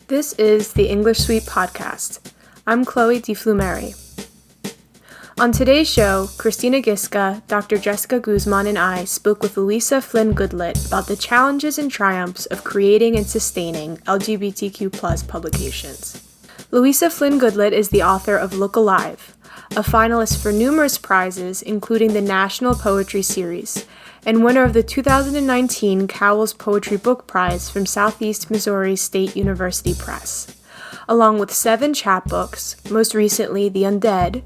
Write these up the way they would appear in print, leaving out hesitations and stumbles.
This is the English Suite podcast. I'm Chloe DeFlumeri. On today's show, Christina Giska, Dr. Jessica Guzman, and I spoke with Luiza Flynn-Goodlet about the challenges and triumphs of creating and sustaining LGBTQ+ publications. Luiza Flynn-Goodlet is the author of Look Alive, a finalist for numerous prizes, including the National Poetry Series, and winner of the 2019 Cowell's Poetry Book Prize from Southeast Missouri State University Press, along with 7 chapbooks, most recently The Undead,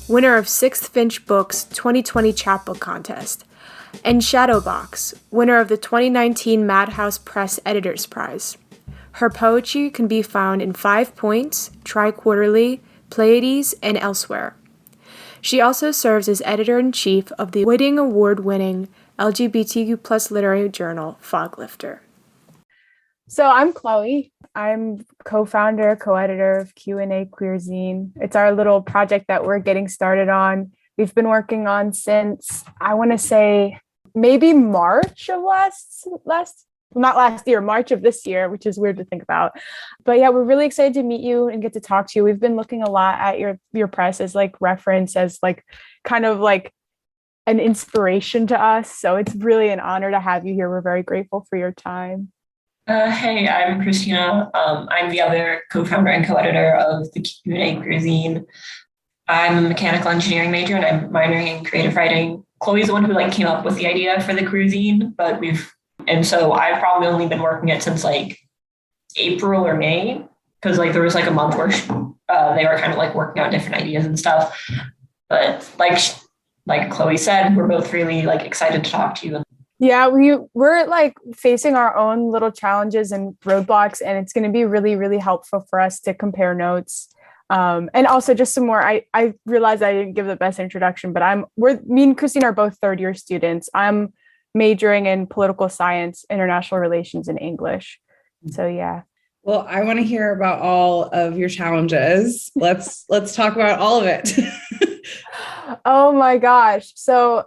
winner of 6th Finch Books 2020 Chapbook Contest, and Shadowbox, winner of the 2019 Madhouse Press Editors Prize. Her poetry can be found in 5 Points, Tri-Quarterly, Pleiades, and elsewhere. She also serves as editor-in-chief of the Whiting Award-winning LGBTQ+ literary journal, Foglifter. So I'm Chloe. I'm co-founder, co-editor of Q&A Queer Zine. It's our little project that we're getting started on. We've been working on since, I want to say, maybe March of March of this year, which is weird to think about. But yeah, we're really excited to meet you and get to talk to you. We've been looking a lot at your press as like reference, as like kind of like an inspiration to us. So it's really an honor to have you here. We're very grateful for your time. Hey, I'm Christina. I'm the other co-founder and co-editor of the Q&A Queer Zine. I'm a mechanical engineering major and I'm minoring in creative writing. Chloe's the one who came up with the idea for the Queer Zine, so I've probably only been working it since April or May, because there was a month where they were kind of working out different ideas and stuff. But like Chloe said, we're both really excited to talk to you. Yeah, we're facing our own little challenges and roadblocks, and it's going to be really, really helpful for us to compare notes. And also just some more, I realized I didn't give the best introduction, but me and Christine are both third year students. I'm majoring in political science, international relations, and English. So yeah. Well, I want to hear about all of your challenges. Let's talk about all of it. Oh my gosh. So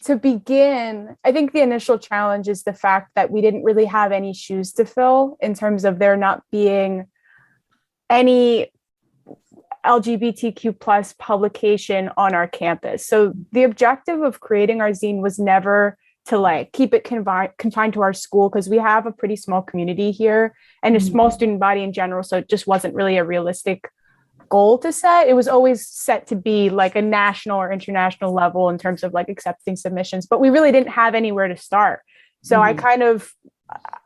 to begin, I think the initial challenge is the fact that we didn't really have any shoes to fill in terms of there not being any LGBTQ+ publication on our campus. So the objective of creating our zine was never to keep it confined to our school, because we have a pretty small community here and a small student body in general. So it just wasn't really a realistic goal to set. It was always set to be a national or international level in terms of accepting submissions, but we really didn't have anywhere to start. So I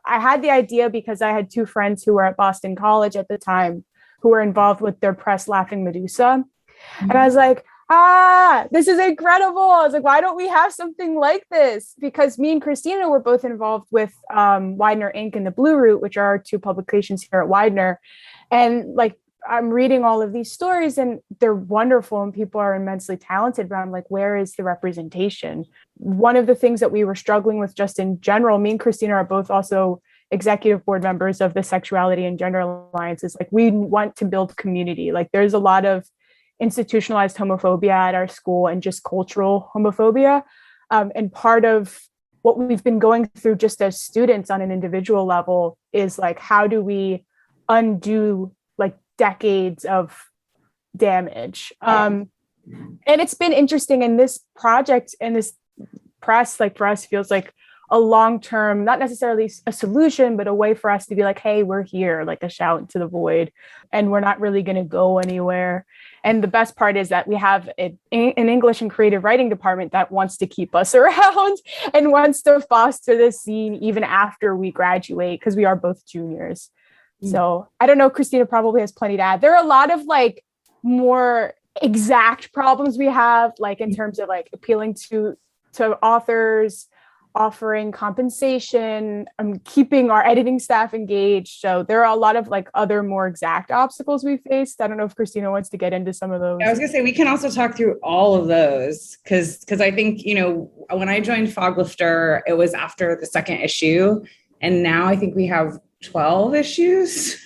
had the idea because I had 2 friends who were at Boston College at the time who were involved with their press Laughing Medusa. And I was like, this is incredible. I was like, why don't we have something like this? Because me and Christina were both involved with Widener Inc. and the Blue Route, which are our 2 publications here at Widener. And I'm reading all of these stories and they're wonderful and people are immensely talented, but I'm where is the representation? One of the things that we were struggling with just in general, me and Christina are both also executive board members of the Sexuality and Gender Alliance, is we want to build community. There's a lot of institutionalized homophobia at our school and just cultural homophobia. And part of what we've been going through just as students on an individual level is how do we undo decades of damage? And it's been interesting. And this project and this press, for us, feels like a long-term, not necessarily a solution, but a way for us to be hey, we're here, a shout into the void, and we're not really going to go anywhere. And the best part is that we have an English and creative writing department that wants to keep us around and wants to foster this scene even after we graduate, because we are both juniors. So I don't know, Christina probably has plenty to add. There are a lot of more exact problems we have, in terms of appealing to authors, offering compensation, keeping our editing staff engaged. So there are a lot of other more exact obstacles we faced. I don't know if Christina wants to get into some of those. I was gonna say, we can also talk through all of those because I think, when I joined Foglifter, it was after the 2nd issue. And now I think we have 12 issues,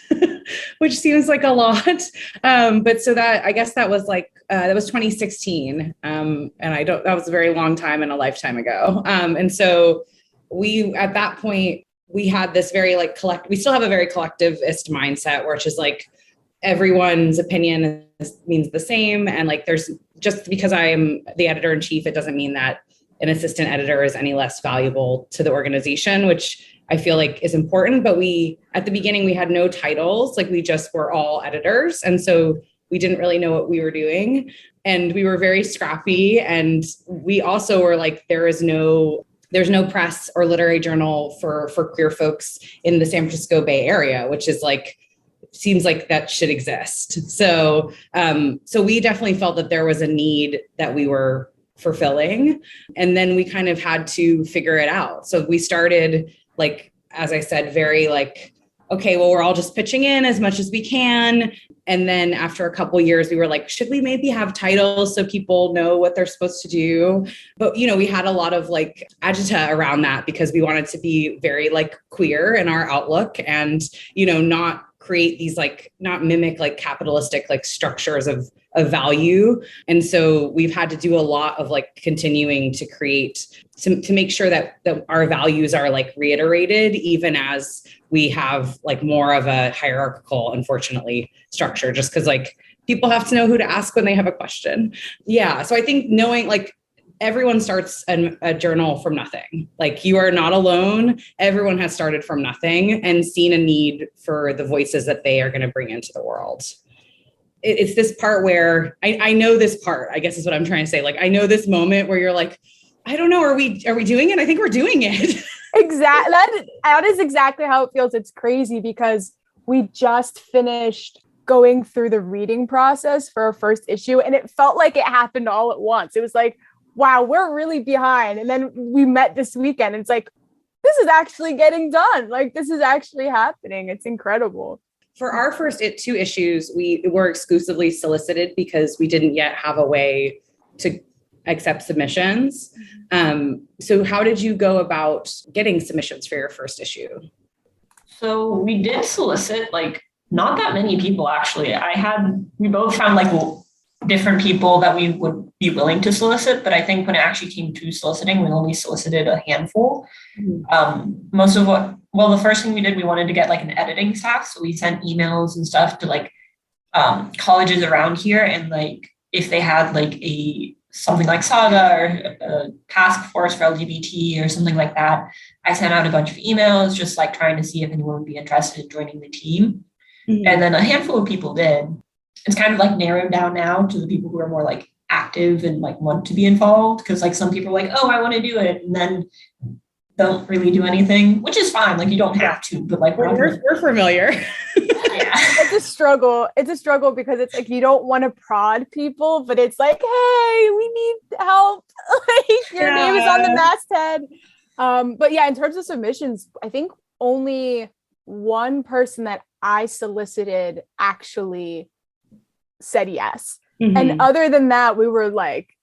which seems like a lot. But so that, I guess that was that was 2016. And that was a very long time and a lifetime ago. And so we, at that point, we had this very like we still have a very collectivist mindset, where it's just like everyone's opinion means the same. And like, there's just because I am the editor in chief, it doesn't mean that an assistant editor is any less valuable to the organization, which I feel like is important. But at the beginning, we had no titles, like we just were all editors. And so we didn't really know what we were doing. And we were very scrappy. And we also were like, there's no press or literary journal for queer folks in the San Francisco Bay Area, which is like, seems like that should exist. So we definitely felt that there was a need that we were fulfilling. And then we kind of had to figure it out. So we started, like, as I said, very like, okay, well, we're all just pitching in as much as we can. And then after a couple of years, we were like, should we maybe have titles so people know what they're supposed to do? But, we had a lot of like agita around that, because we wanted to be very like queer in our outlook and, not create these like, not mimic like capitalistic like structures of value. And so we've had to do a lot of like continuing to create to make sure that our values are like reiterated, even as we have like more of a hierarchical, unfortunately, structure, just because like people have to know who to ask when they have a question. Yeah. So I think knowing like everyone starts a journal from nothing. Like, you are not alone. Everyone has started from nothing and seen a need for the voices that they are going to bring into the world. It's this part where I know this part, I guess is what I'm trying to say. Like, I know this moment where you're like, I don't know, are we doing it? I think we're doing it. Exactly. That is exactly how it feels. It's crazy because we just finished going through the reading process for our first issue, and it felt like it happened all at once. It was like, wow, we're really behind. And then we met this weekend, and it's like, this is actually getting done. Like, this is actually happening. It's incredible. For our first two issues, we were exclusively solicited because we didn't yet have a way to accept submissions. So how did you go about getting submissions for your first issue? So we did solicit, like, not that many people, actually. We both found like different people that we would be willing to solicit, but I think when it actually came to soliciting, we only solicited a handful. The first thing we did, we wanted to get like an editing staff. So we sent emails and stuff to like colleges around here. And like, if they had like something like Saga or a task force for LGBT or something like that, I sent out a bunch of emails, just like trying to see if anyone would be interested in joining the team. And then a handful of people did. It's kind of like narrowed down now to the people who are more like active and like want to be involved. Cause like some people are like, oh, I want to do it. And then don't really do anything, which is fine. Like, you don't have to, but like, we're familiar. Yeah. It's a struggle. It's a struggle because it's like, you don't want to prod people, but it's like, hey, we need help. Like, your name is on the masthead. But yeah, in terms of submissions, I think only one person that I solicited actually said yes. And other than that, we were like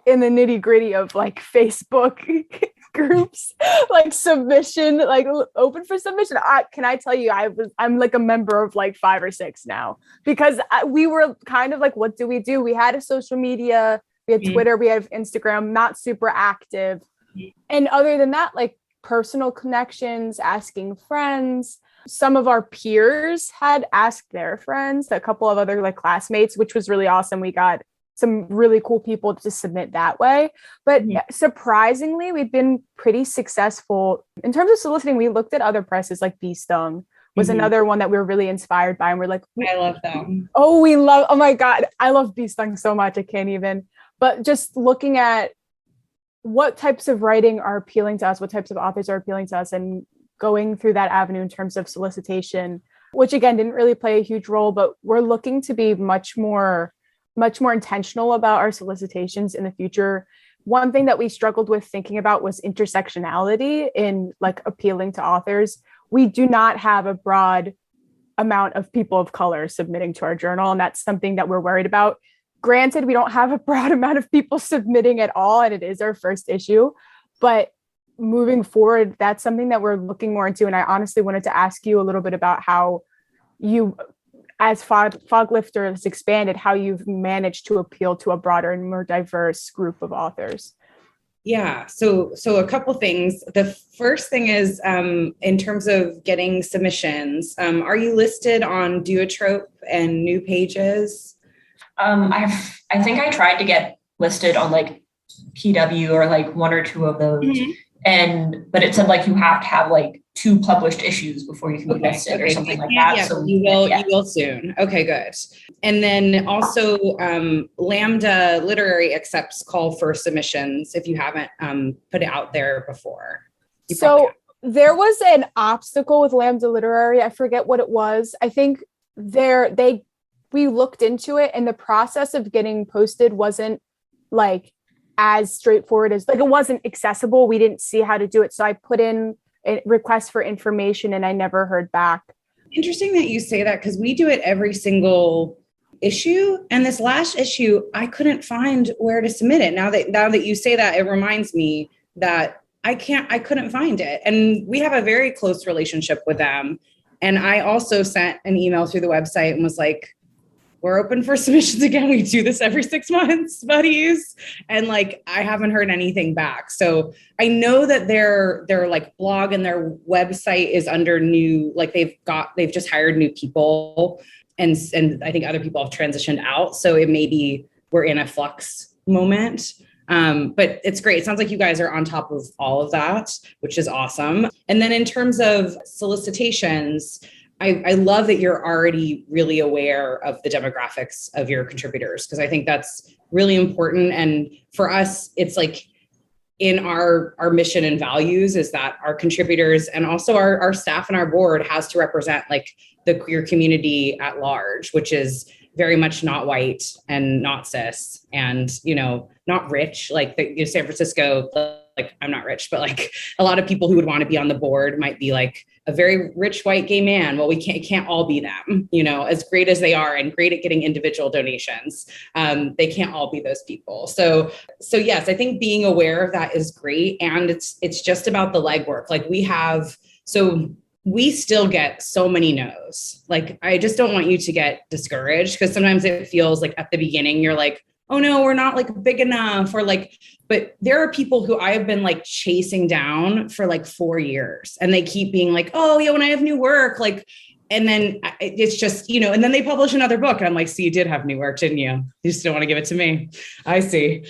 in the nitty gritty of like Facebook groups, like submission, like open for submission. Can I tell you, I'm like a member of like 5 or 6 now, because we were kind of like, what do we do? We had a social media, we had Twitter, we have Instagram, not super active. And other than that, like personal connections, asking friends. Some of our peers had asked their friends, a couple of other like classmates, which was really awesome. We got some really cool people to submit that way. But surprisingly, we've been pretty successful in terms of soliciting. We looked at other presses, like Bee Stung was another one that we were really inspired by. And we're like, I love them. Oh my God, I love Bee Stung so much. I can't even. But just looking at what types of writing are appealing to us, what types of authors are appealing to us, and going through that avenue in terms of solicitation, which again didn't really play a huge role, but we're looking to be much more intentional about our solicitations in the future. One thing that we struggled with thinking about was intersectionality in like appealing to authors. We do not have a broad amount of people of color submitting to our journal, and that's something that we're worried about. Granted, we don't have a broad amount of people submitting at all, and it is our first issue, but moving forward, that's something that we're looking more into. And I honestly wanted to ask you a little bit about how you, as Foglifter has expanded, how you've managed to appeal to a broader and more diverse group of authors. Yeah. So a couple things. The first thing is in terms of getting submissions, are you listed on Duotrope and New Pages? I think I tried to get listed on like PW or like one or two of those. But it said like you have to have like 2 published issues before you can be listed or something like that. Yeah, so you will soon. Okay, good. And then also Lambda Literary accepts call for submissions if you haven't put it out there before. So there was an obstacle with Lambda Literary. I forget what it was. I think we looked into it, and the process of getting posted wasn't like as straightforward as, like, it wasn't accessible. We didn't see how to do it. So I put in a request for information and I never heard back. Interesting that you say that, because we do it every single issue. And this last issue, I couldn't find where to submit it. Now that you say that, it reminds me that I couldn't find it. And we have a very close relationship with them. And I also sent an email through the website and was like, we're open for submissions again. We do this every 6 months, buddies. And like, I haven't heard anything back. So I know that their like blog and their website is under new, like they've just hired new people. And I think other people have transitioned out. So it may be we're in a flux moment. But it's great. It sounds like you guys are on top of all of that, which is awesome. And then in terms of solicitations, I love that you're already really aware of the demographics of your contributors, because I think that's really important. And for us, it's like in our mission and values is that our contributors and also our staff and our board has to represent like the queer community at large, which is very much not white and not cis and, not rich, like San Francisco, like I'm not rich, but like a lot of people who would want to be on the board might be like a very rich white gay man. Well, it can't all be them, as great as they are and great at getting individual donations. They can't all be those people. So yes, I think being aware of that is great. And it's just about the legwork. Like we still get so many no's. Like, I just don't want you to get discouraged, because sometimes it feels like at the beginning, you're like, oh no, we're not like big enough, or like, but there are people who I have been like chasing down for like 4 years, and they keep being like, oh yeah, when I have new work, like, and then it's just, and then they publish another book. And I'm like, so you did have new work, didn't you? You just don't want to give it to me. I see.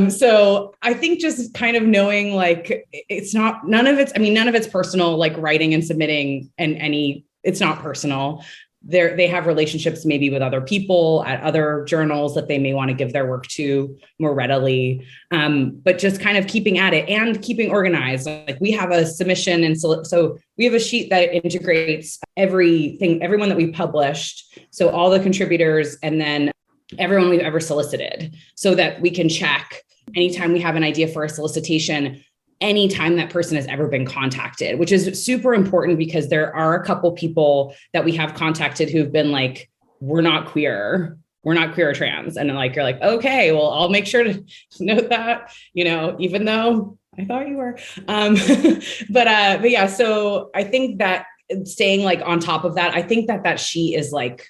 So I think just kind of knowing like, none of it's personal, like writing and submitting it's not personal. They have relationships maybe with other people at other journals that they may want to give their work to more readily. But just kind of keeping at it and keeping organized. Like we have a submission. And so we have a sheet that integrates everyone that we published. So all the contributors and then everyone we've ever solicited, so that we can check anytime we have an idea for a solicitation, anytime that person has ever been contacted, which is super important, because there are a couple people that we have contacted who've been like, we're not queer or trans. And like, you're like, okay, well, I'll make sure to note that, even though I thought you were. But yeah, so I think that staying like on top of that, I think that sheet is like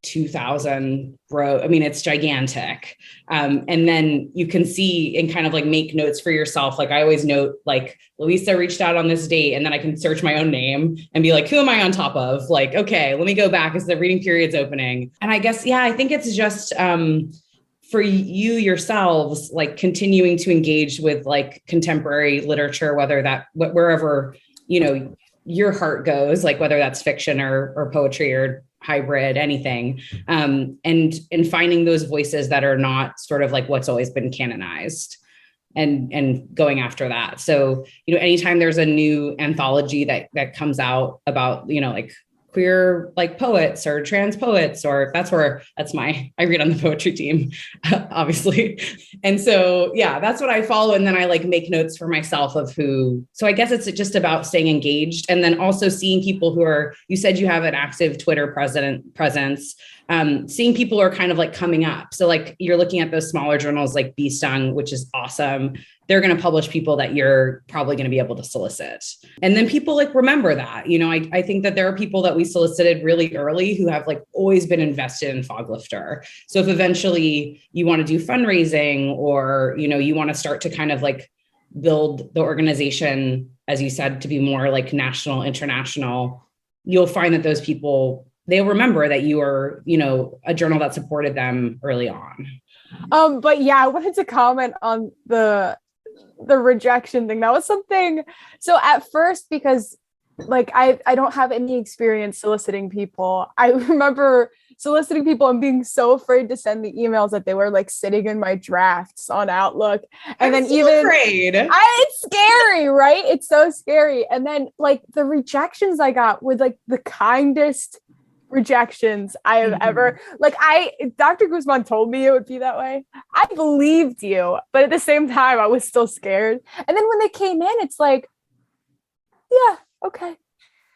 2,000 row. I mean, it's gigantic. And then you can see and kind of like make notes for yourself. Like I always note like Luiza reached out on this date, and then I can search my own name and be like, who am I on top of? Like, okay, let me go back as the reading period's opening. And I guess, yeah, I think it's just for you yourselves, like continuing to engage with like contemporary literature, wherever, your heart goes, like whether that's fiction or poetry or hybrid, anything, and finding those voices that are not sort of like what's always been canonized, and going after that. So, anytime there's a new anthology that comes out about, like queer like poets or trans poets, or I read on the poetry team, obviously. And so, yeah, that's what I follow. And then I like make notes for myself of who, so I guess it's just about staying engaged. And then also seeing people you said you have an active Twitter presence, seeing people who are kind of like coming up. So like you're looking at those smaller journals like Bee Stung, which is awesome. they're going to publish people that you're probably going to be able to solicit. And then people like remember that, I think that there are people that we solicited really early who have like always been invested in Foglifter. So if eventually you want to do fundraising or, you want to start to kind of like build the organization, as you said, to be more like national, international, you'll find that those people, they'll remember that you are, a journal that supported them early on. But yeah, I wanted to comment on the rejection thing. That was something. So at first, because like I don't have any experience soliciting people, I remember soliciting people and being so afraid to send the emails that they were like sitting in my drafts on Outlook. And I'm then so afraid. It's scary, right? It's so scary. And then like the rejections I got were like the kindest rejections I have ever, like Dr. Guzman told me it would be that way. I believed you, but at the same time I was still scared. And then when they came in, it's like, yeah, okay.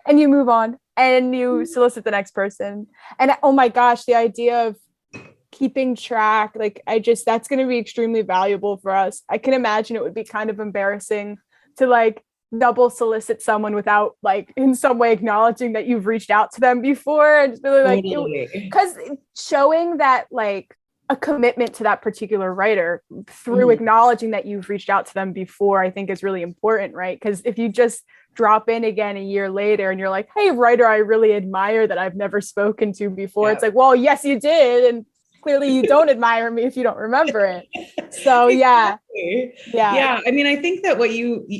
And you move on and you solicit the next person. And oh my gosh, the idea of keeping track, like that's going to be extremely valuable for us. I can imagine it would be kind of embarrassing to like double solicit someone without like in some way acknowledging that you've reached out to them before, and really like because showing that like a commitment to that particular writer through acknowledging that you've reached out to them before, I think is really important, right? Because if you just drop in again a year later and you're like, hey, writer I really admire that I've never spoken to before, it's like, well, yes you did, and clearly you don't admire me if you don't remember it. So yeah. I mean, I think that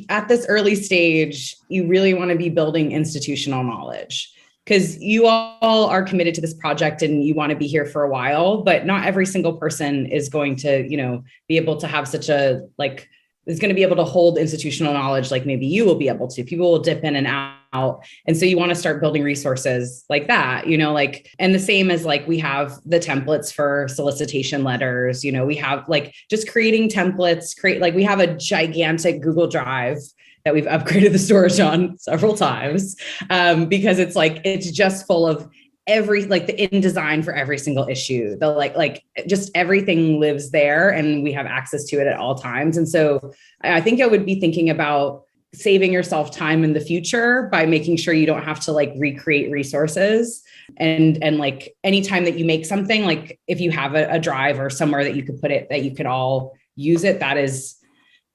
at this early stage, you really want to be building institutional knowledge, because you all are committed to this project and you want to be here for a while, but not every single person is going to, be able to have such a like is going to be able to hold institutional knowledge like maybe you will be able to. People will dip in and out. And so you want to start building resources like that, and the same as like we have the templates for solicitation letters, we have like just creating templates, we have a gigantic Google Drive that we've upgraded the storage on several times because it's just full of the InDesign for every single issue. The like just everything lives there and we have access to it at all times. And so I think I would be thinking about saving yourself time in the future by making sure you don't have to like recreate resources. And like anytime that you make something, like if you have a drive or somewhere that you could put it, that you could all use it, that's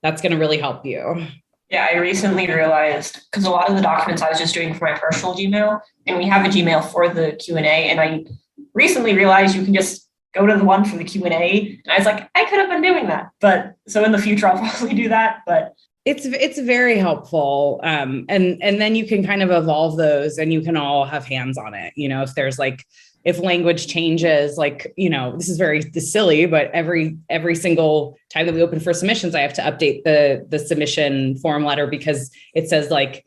going to really help you. Yeah, I recently realized, because a lot of the documents I was just doing for my personal Gmail, and we have a Gmail for the Q&A, and I recently realized you can just go to the one for the Q&A, and I was like, I could have been doing that. But so in the future, I'll probably do that. But it's very helpful. And then you can kind of evolve those and you can all have hands on it. If there's like, if language changes, like, this is very silly, but every single time that we open for submissions, I have to update the submission form letter because it says like,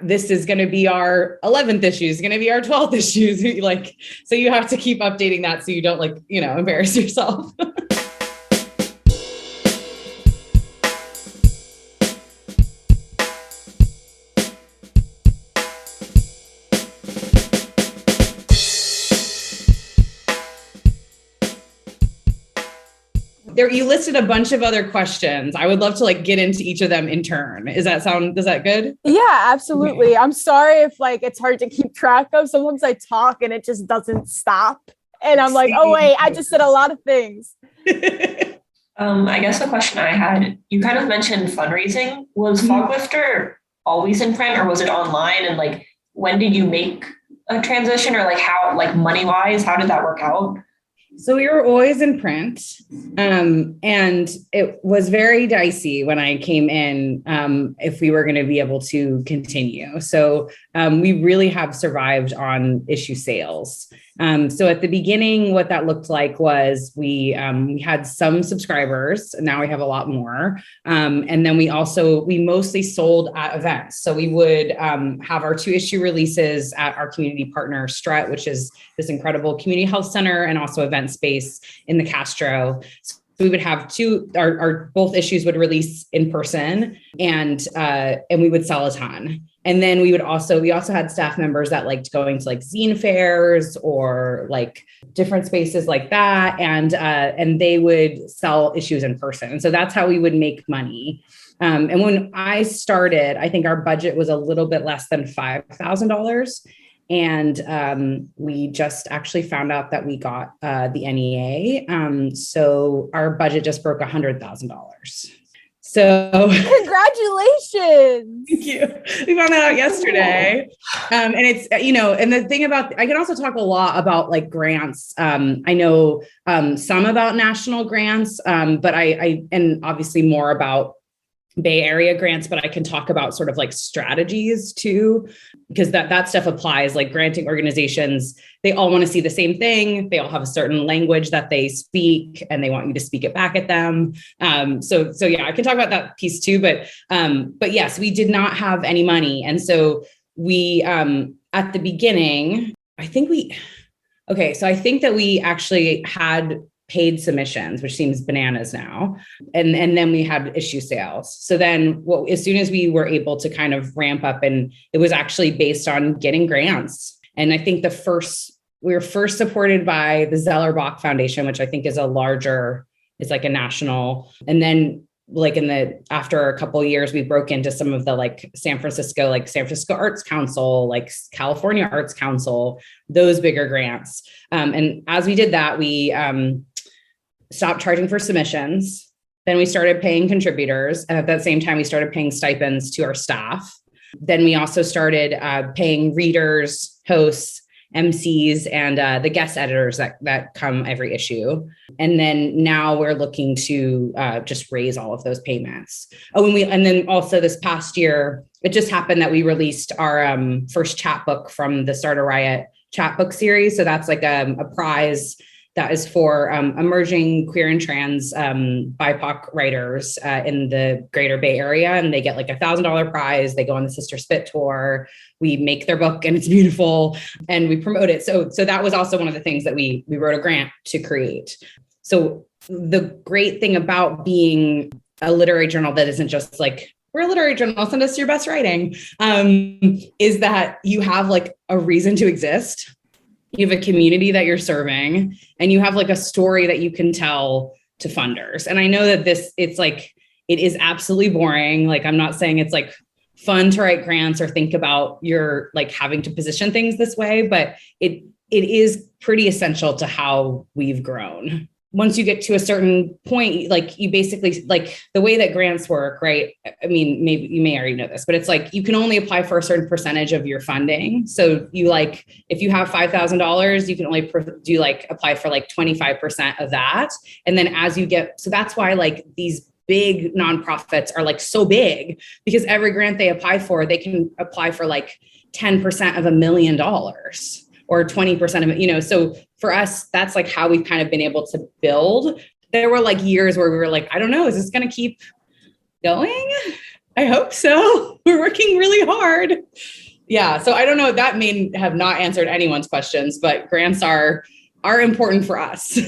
this is going to be our 11th issue, is going to be our 12th issues. Like, so you have to keep updating that so you don't like, embarrass yourself. There, you listed a bunch of other questions. I would love to like get into each of them in turn. Does that good? Yeah, absolutely. I'm sorry if like it's hard to keep track of. Sometimes I talk and it just doesn't stop. And I'm like, oh wait, I just said a lot of things. I guess the question I had, you kind of mentioned fundraising. Was Foglifter always in print or was it online? And like, when did you make a transition, or like how, like money wise, how did that work out? So we were always in print, and it was very dicey when I came in if we were going to be able to continue. So we really have survived on issue sales. So at the beginning, what that looked like was we had some subscribers, and now we have a lot more. And then we mostly sold at events. So we would have our 2 issue releases at our community partner, Strut, which is this incredible community health center and also event space in the Castro. So we would have our both issues would release in person, and we would sell a ton. And then we also had staff members that liked going to like zine fairs or like different spaces like that. And they would sell issues in person. And so that's how we would make money. And when I started, I think our budget was a little bit less than $5,000. And we just actually found out that we got the NEA. So our budget just broke $100,000. So congratulations. Thank you. We found that out yesterday. And it's, and the thing about, I can also talk a lot about like grants. I know some about national grants, but and obviously more about Bay Area grants, but I can talk about sort of like strategies too, because that stuff applies. Like granting organizations, they all want to see the same thing. They all have a certain language that they speak and they want you to speak it back at them. So yeah, I can talk about that piece too, but yes, we did not have any money. And so we, at the beginning, I think that we actually had paid submissions, which seems bananas now. And then we had issue sales. So then as soon as we were able to kind of ramp up, and it was actually based on getting grants. And I think we were first supported by the Zeller-Bach Foundation, which I think is it's like a national. And then like after a couple of years, we broke into some of the like San Francisco Arts Council, like California Arts Council, those bigger grants. And as we did that, we stopped charging for submissions. Then we started paying contributors. And at that same time, we started paying stipends to our staff. Then we also started paying readers, hosts, MCs, and the guest editors that come every issue. And then now we're looking to just raise all of those payments. And then also this past year, it just happened that we released our first chapbook from the Start a Riot chapbook series. So that's like a prize that is for emerging queer and trans BIPOC writers in the greater Bay Area. And they get like $1,000 prize. They go on the Sister Spit tour. We make their book and it's beautiful and we promote it. So that was also one of the things that we wrote a grant to create. So the great thing about being a literary journal that isn't just like, we're a literary journal, send us your best writing, is that you have like a reason to exist. You have a community that you're serving, and you have like a story that you can tell to funders. And I know that it is absolutely boring. Like, I'm not saying it's like fun to write grants or think about your like having to position things this way, but it is pretty essential to how we've grown. Once you get to a certain point, like you basically, like the way that grants work, right? I mean, maybe you may already know this, but it's like, you can only apply for a certain percentage of your funding. So you like, if you have $5,000, you can only apply for like 25% of that. And then so that's why like these big nonprofits are like so big, because every grant they apply for, they can apply for like 10% of $1 million. Or 20% of it, so for us, that's like how we've kind of been able to build. There were like years where we were like, I don't know, is this going to keep going? I hope so. We're working really hard. Yeah. So I don't know, that may have not answered anyone's questions, but grants are important for us.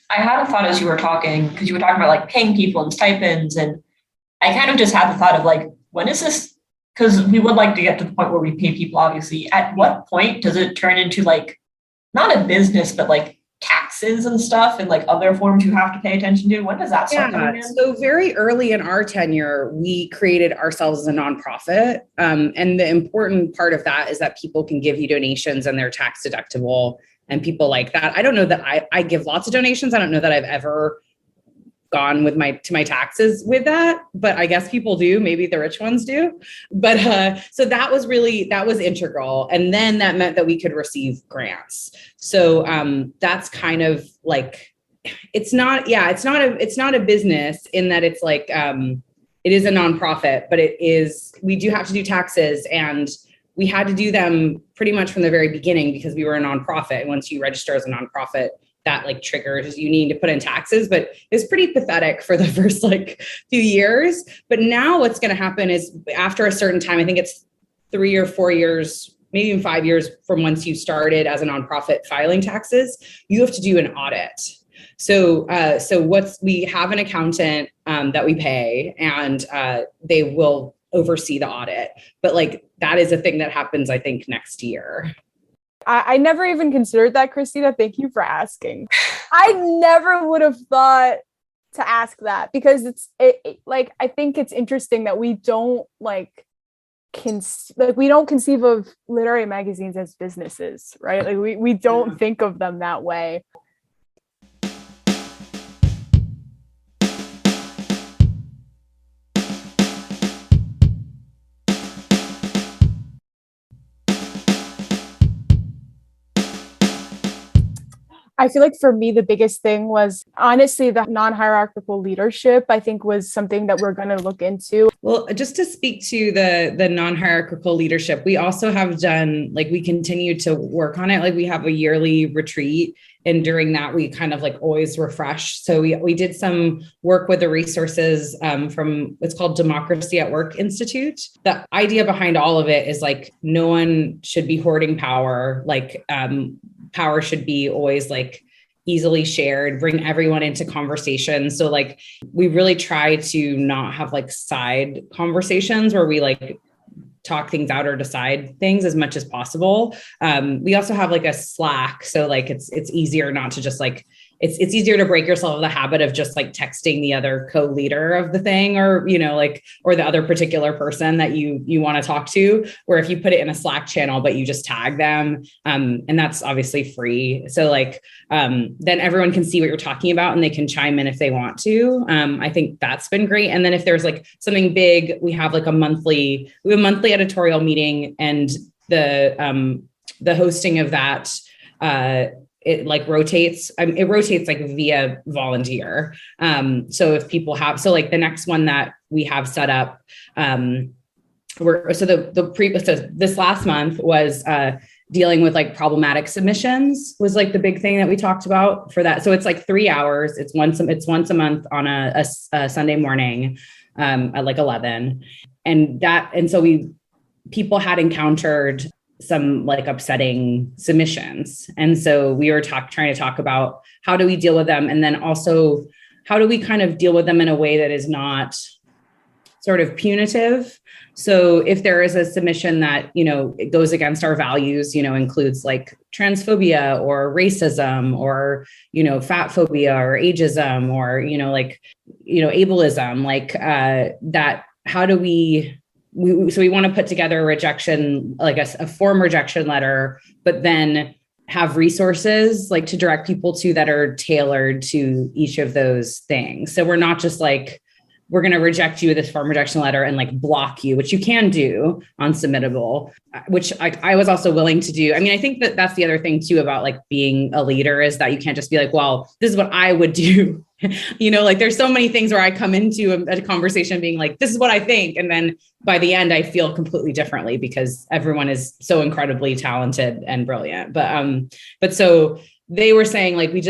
I had a thought as you were talking, because you were talking about like paying people and stipends. And I kind of just had the thought of like, when is this? Because we would like to get to the point where we pay people, obviously. At what point does it turn into like, not a business, but like taxes and stuff and like other forms you have to pay attention to? When does that start coming in? So very early in our tenure, we created ourselves as a nonprofit. And the important part of that is that people can give you donations and they're tax deductible and people like that. I don't know that I give lots of donations. I don't know that I've ever gone to my taxes with that, but I guess people do, maybe the rich ones do. But so that was integral. And then that meant that we could receive grants. So that's kind of like, it's not a business in that it's like, it is a nonprofit, but we do have to do taxes, and we had to do them pretty much from the very beginning because we were a nonprofit. And once you register as a nonprofit, that like triggers you need to put in taxes, but it's pretty pathetic for the first like few years. But now what's going to happen is after a certain time, I think it's 3 or 4 years, maybe even 5 years from once you started as a nonprofit filing taxes, you have to do an audit. So we have an accountant that we pay, and they will oversee the audit. But like, that is a thing that happens, I think, next year. I never even considered that, Christina. Thank you for asking. I never would have thought to ask that, because like, I think it's interesting that we don't we don't conceive of literary magazines as businesses, right? Like we don't think of them that way. I feel like for me, the biggest thing was honestly the non-hierarchical leadership, I think, was something that we're going to look into. Well, just to speak to the non-hierarchical leadership, we also have done, like, we continue to work on it. Like, we have a yearly retreat, and during that, we kind of like always refresh. So we did some work with the resources from, it's called Democracy at Work Institute. The idea behind all of it is like, no one should be hoarding power. Like, power should be always like easily shared, bring everyone into conversation. So like, we really try to not have like side conversations where we like talk things out or decide things as much as possible. We also have like a Slack. So like, it's easier not to just like, it's easier to break yourself of the habit of just like texting the other co-leader of the thing, or, you know, like, or the other particular person that you want to talk to, where if you put it in a Slack channel, but you just tag them, and that's obviously free. So like, then everyone can see what you're talking about and they can chime in if they want to. I think that's been great. And then if there's like something big, we have like a monthly editorial meeting, and the hosting of that, it like rotates. It rotates like via volunteer. So if people have, so like the next one that we have set up, this last month was dealing with like problematic submissions was like the big thing that we talked about for that. So it's like 3 hours. It's once a month on a Sunday morning at like 11, and so people had encountered some like upsetting submissions. And so we were trying to talk about how do we deal with them? And then also how do we kind of deal with them in a way that is not sort of punitive? So if there is a submission that, you know, it goes against our values, you know, includes like transphobia or racism or, you know, fat phobia or ageism or, you know, like, you know, ableism, like that, how do we want to put together a rejection, like a form rejection letter, but then have resources like to direct people to that are tailored to each of those things. So we're not just like, we're going to reject you with this form rejection letter and like block you, which you can do on Submittable, which I was also willing to do. I mean, I think that that's the other thing too about like being a leader, is that you can't just be like, well, this is what I would do. You know, like there's so many things where I come into a conversation being like, this is what I think. And then by the end, I feel completely differently because everyone is so incredibly talented and brilliant. But so they were saying like, we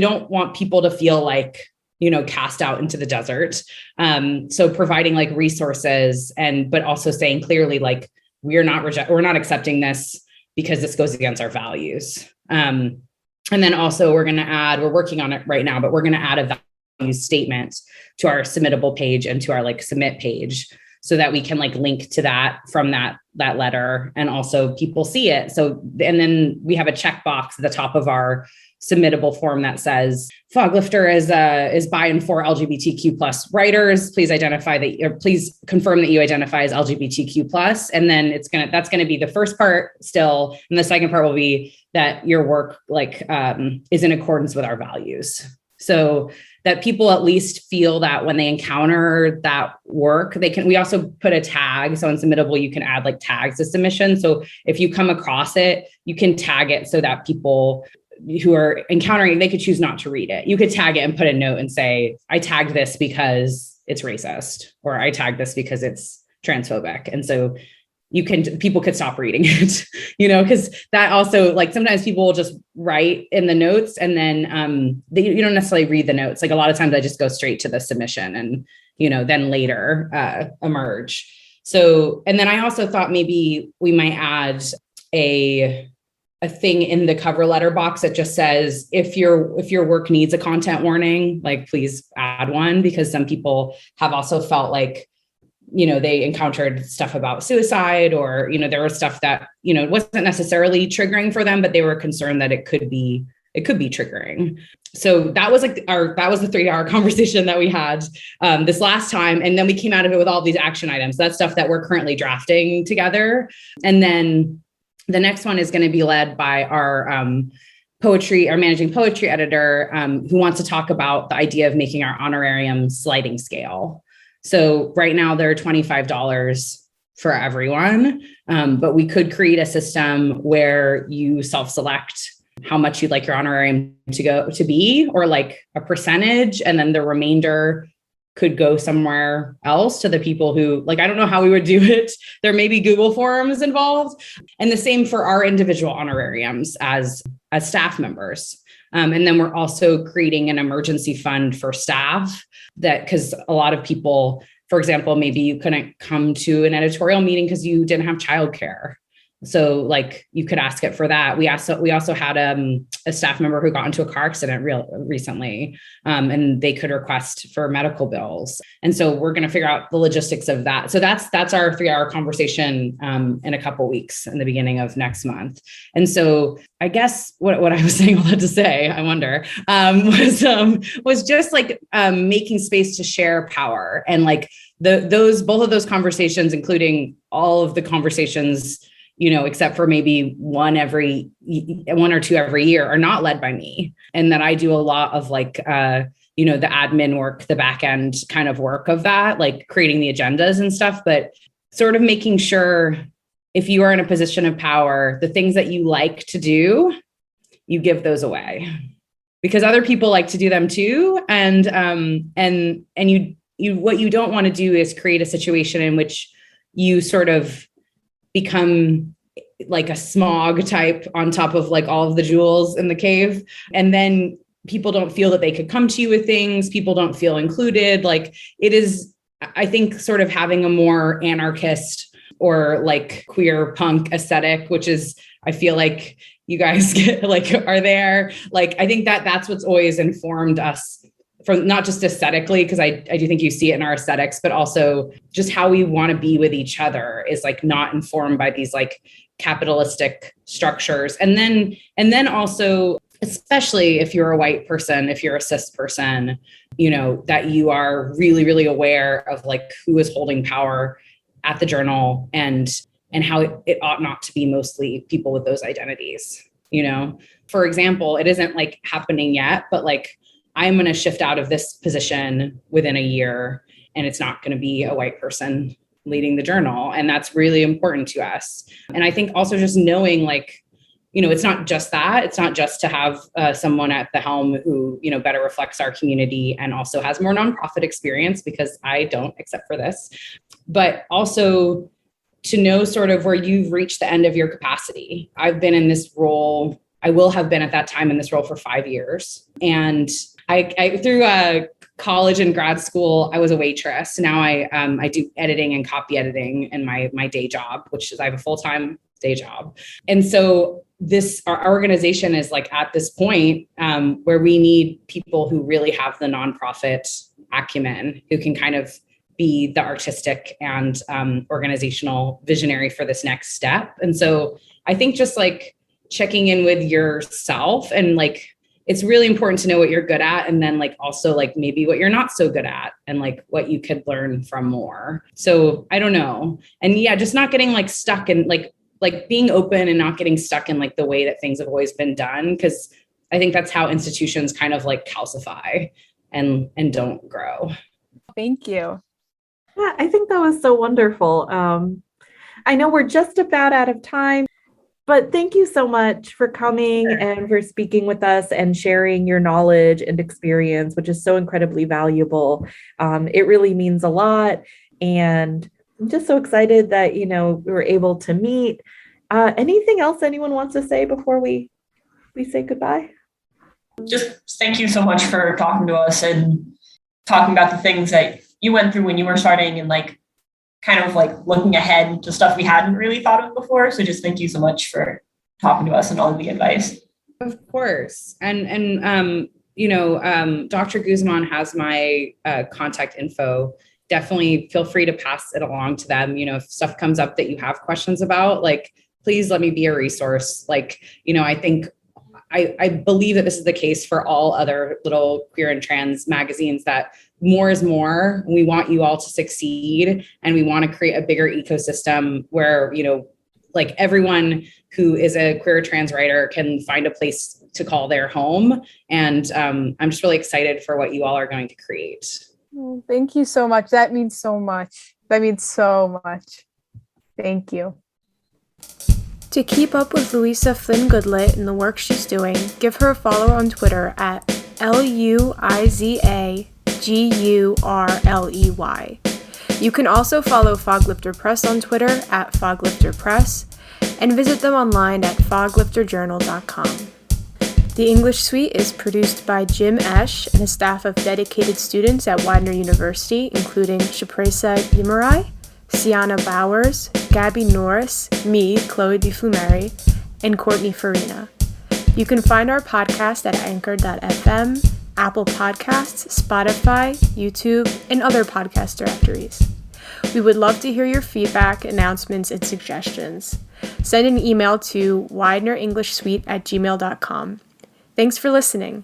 don't want people to feel like, you know, cast out into the desert. So providing like resources but also saying clearly, like, we're not accepting this because this goes against our values. And then also we're working on it right now, but we're going to add a values statement to our Submittable page and to our like submit page so that we can like link to that from that letter, and also people see it. So, and then we have a checkbox at the top of our Submittable form that says Foglifter is by and for LGBTQ plus writers. Please please confirm that you identify as LGBTQ plus. And then that's going to be the first part still. And the second part will be that your work like is in accordance with our values. So that people at least feel that when they encounter that work, we also put a tag. So in Submittable, you can add like tags to submission. So if you come across it, you can tag it so that people who are encountering it, they could choose not to read it. You could tag it and put a note and say, I tagged this because it's racist, or I tagged this because it's transphobic. And so people could stop reading it, you know, because that also, like, sometimes people will just write in the notes and then you don't necessarily read the notes. Like a lot of times I just go straight to the submission and, you know, then later emerge. So, and then I also thought maybe we might add a thing in the cover letter box that just says, if your work needs a content warning, like please add one, because some people have also felt like they encountered stuff about suicide, or, there was stuff that, it wasn't necessarily triggering for them, but they were concerned that it could be triggering. So that was the 3-hour conversation that we had this last time. And then we came out of it with all these action items. That's stuff that we're currently drafting together. And then the next one is going to be led by our managing poetry editor, who wants to talk about the idea of making our honorarium sliding scale. So right now they're $25 for everyone, but we could create a system where you self-select how much you'd like your honorarium to be, or like a percentage, and then the remainder could go somewhere else to the people who, I don't know how we would do it. There may be Google Forms involved, and the same for our individual honorariums as staff members. And then we're also creating an emergency fund for staff, because a lot of people, for example, maybe you couldn't come to an editorial meeting because you didn't have childcare. So you could ask it for that. We also had a staff member who got into a car accident recently, and they could request for medical bills. And so we're going to figure out the logistics of that. So that's our 3-hour conversation in a couple weeks in the beginning of next month. And so I guess what I was saying all that to say, I wonder, was just making space to share power, and both of those conversations, including all of the conversations, except for maybe one or two every year, are not led by me. And that I do a lot of the admin work, the back end kind of work of that, creating the agendas and stuff, but sort of making sure if you are in a position of power, the things that you like to do, you give those away because other people like to do them too. And you what you don't want to do is create a situation in which you sort of become like a smog type on top of all of the jewels in the cave. And then people don't feel that they could come to you with things. People don't feel included. It is, I think, sort of having a more anarchist or queer punk aesthetic, which is, I feel like you guys get are there. I think that's what's always informed us, from not just aesthetically, because I do think you see it in our aesthetics, but also just how we want to be with each other is not informed by these capitalistic structures. And then also, especially if you're a white person, if you're a cis person, that you are really, really aware of who is holding power at the journal and how it ought not to be mostly people with those identities. For example, it isn't happening yet, but I'm going to shift out of this position within a year, and it's not going to be a white person leading the journal. And that's really important to us. And I think also just knowing it's not just that. It's not just to have someone at the helm who, better reflects our community and also has more nonprofit experience, because I don't, except for this, but also to know sort of where you've reached the end of your capacity. I've been in this role. I will have been at that time in this role for 5 years. And I through college and grad school, I was a waitress. Now I do editing and copy editing in my day job, which is I have a full-time day job. And so our organization is at this point where we need people who really have the nonprofit acumen, who can kind of be the artistic and organizational visionary for this next step. And so I think just checking in with yourself, and it's really important to know what you're good at, and then also maybe what you're not so good at, and what you could learn from more. So I don't know. And yeah, just not getting stuck in being open and not getting stuck in the way that things have always been done, because I think that's how institutions kind of calcify and don't grow. Thank you. Yeah, I think that was so wonderful. I know we're just about out of time, but thank you so much for coming and for speaking with us and sharing your knowledge and experience, which is so incredibly valuable. It really means a lot. And I'm just so excited that, we were able to meet. Anything else anyone wants to say before we say goodbye? Just thank you so much for talking to us and talking about the things that you went through when you were starting, and kind of looking ahead to stuff we hadn't really thought of before. So just thank you so much for talking to us and all of the advice. Of course. And Dr. Guzman has my contact info definitely feel free to pass it along to them. If stuff comes up that you have questions about, like, please let me be a resource. Like, I think I believe that this is the case for all other little queer and trans magazines, that more is more. We want you all to succeed, and we want to create a bigger ecosystem where, like, everyone who is a queer or trans writer can find a place to call their home. And I'm just really excited for what you all are going to create. Oh, thank you so much. That means so much. That means so much. Thank you. To keep up with Luiza Flynn-Goodlet and the work she's doing, give her a follow on Twitter at LuizaGurley. You can also follow Foglifter Press on Twitter at Foglifter Press and visit them online at foglifterjournal.com. The English Suite is produced by Jim Esch and a staff of dedicated students at Widener University, including Shapresa Yimarai, Sienna Bowers, Gabby Norris, me, Chloe DeFlumeri, and Courtney Farina. You can find our podcast at anchor.fm, Apple Podcasts, Spotify, YouTube, and other podcast directories. We would love to hear your feedback, announcements, and suggestions. Send an email to widenerenglishsuite@gmail.com. Thanks for listening.